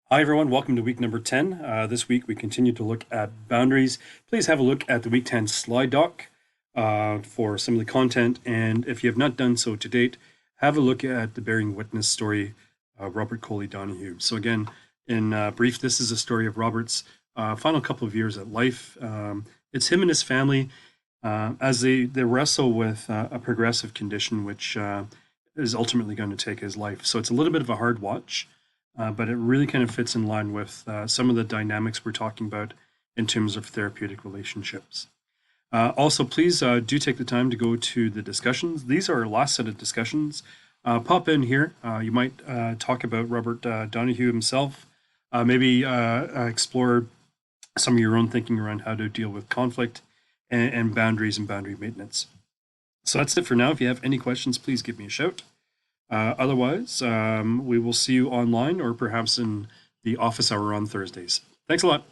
Hi, everyone. Welcome to week number 10. This week, we continue to look at boundaries. Please have a look at the week 10 slide doc for some of the content. And if you have not done so to date, have a look at the bearing witness story, Robert Coley Donahue. So, again, in brief, this is a story of Robert's final couple of years at life. It's him and his family as they wrestle with a progressive condition, which is ultimately going to take his life. So, it's a little bit of a hard watch. But it really kind of fits in line with some of the dynamics we're talking about in terms of therapeutic relationships. Also, please do take the time to go to the discussions. These are our last set of discussions. Pop in here. You might talk about Robert Donahue himself, maybe explore some of your own thinking around how to deal with conflict and boundaries and boundary maintenance. So that's it for now. If you have any questions, please give me a shout. Otherwise, we will see you online or perhaps in the office hour on Thursdays. Thanks a lot.